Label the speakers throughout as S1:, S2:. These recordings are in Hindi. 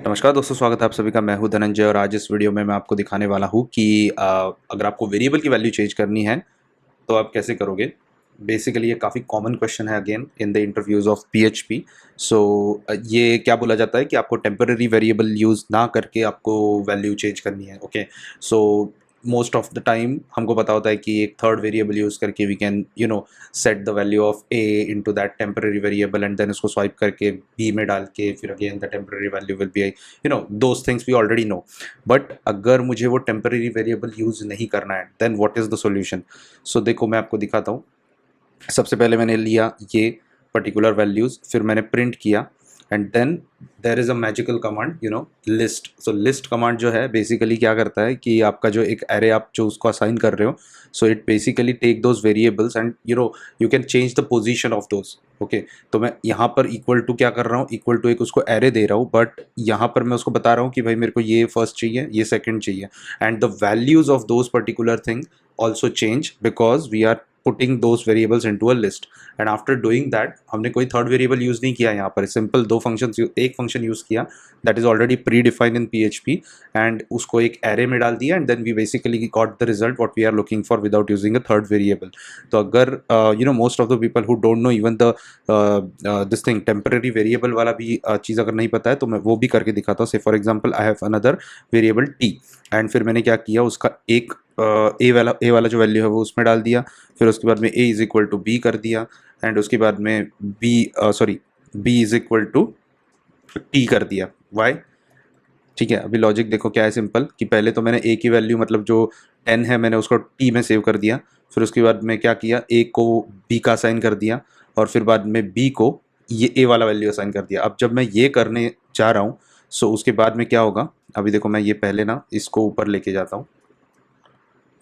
S1: नमस्कार दोस्तों, स्वागत है आप सभी का। मैं हूं धनंजय और आज इस वीडियो में मैं आपको दिखाने वाला हूं कि अगर आपको वेरिएबल की वैल्यू चेंज करनी है तो आप कैसे करोगे। बेसिकली ये काफ़ी कॉमन क्वेश्चन है again in the interviews of PHP. So ये क्या बोला जाता है कि आपको टेम्पररी वेरिएबल यूज़ ना करके आपको वैल्यू चेंज करनी है। Okay, so most of the time हमको पता होता है कि एक थर्ड वेरिएबल यूज़ करके we can set the value of A into that temporary variable and then उसको स्वाइप करके बी में डाल के फिर again the temporary value will be those things we already know. But अगर मुझे वो टेम्पररी वेरिएबल यूज़ नहीं करना है then what is the solution. So देखो मैं आपको दिखाता हूँ। सबसे पहले मैंने लिया ये पर्टिकुलर वैल्यूज़, फिर मैंने प्रिंट किया and then there is a magical command list. So list command जो है बेसिकली क्या करता है कि आपका जो एक एरे आप जो उसको असाइन कर रहे हो, so it basically take those variables and you can change the position of those. Okay, तो मैं यहाँ पर इक्वल टू क्या कर रहा हूँ, इक्वल टू एक उसको एरे दे रहा हूँ, बट यहाँ पर मैं उसको बता रहा हूँ कि भाई मेरे को ये फर्स्ट चाहिए, ये सेकंड चाहिए, and the values of those particular thing also change because we are putting those variables into a list. and after doing that हमने कोई थर्ड वेरिएबल यूज़ नहीं किया यहाँ पर, सिंपल दो फंक्शंस, एक फंक्शन यूज़ किया that is already pre defined in PHP and उसको एक एरे में डाल दिया and then we basically got the result what we are looking for without using a third variable. तो अगर most of the people who don't know even the this thing temporary variable वाला भी चीज़ अगर नहीं पता है तो मैं वो भी करके दिखाता हूँ। से for example I have another variable T and फिर मैंने क्या किया, उसका एक ए वाला जो वैल्यू है वो उसमें डाल दिया, फिर उसके बाद में A is equal to B कर दिया एंड उसके बाद में B is equal to T कर दिया। वाई? ठीक है, अभी लॉजिक देखो क्या है, सिंपल कि पहले तो मैंने ए की वैल्यू मतलब जो 10 है मैंने उसको टी में सेव कर दिया, फिर उसके बाद में क्या किया, ए को बी का असाइन कर दिया और फिर बाद में बी को ये ए वाला वैल्यू असाइन कर दिया। अब जब मैं ये करने जा रहा हूँ सो उसके बाद में क्या होगा, अभी देखो मैं ये पहले ना इसको ऊपर लेके जाता हूँ,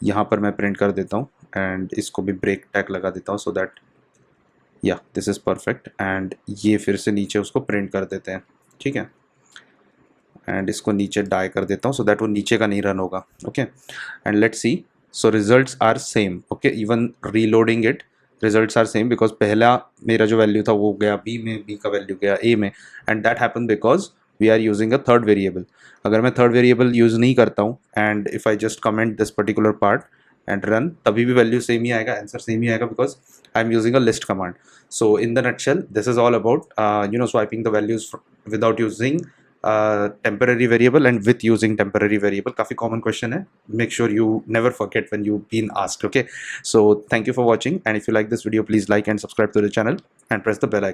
S1: यहाँ पर मैं प्रिंट कर देता हूँ एंड इसको भी ब्रेक टैग लगा देता हूँ सो दैट या दिस इज़ परफेक्ट एंड ये फिर से नीचे उसको प्रिंट कर देते हैं। ठीक है, एंड इसको नीचे डाई कर देता हूँ सो दैट वो नीचे का नहीं रन होगा। Okay, and let's see, so results are same. Okay, even reloading it results are same because पहला मेरा जो वैल्यू था वो गया बी में, बी का वैल्यू गया ए में and that happen because we are using a third variable. अगर मैं थर्ड वेरिएबल यूज़ नहीं करता हूँ and if I just comment this particular part and run, तभी भी वैल्यू सेम ही आएगा, आंसर सेम ही आएगा because I am using a list command. So in the nutshell this is all about swiping the values without using temporary variable and with using temporary variable. काफी common question है, make sure you never forget when you've been asked. Okay, so thank you for watching and if you like this video please like and subscribe to the channel and press the bell icon.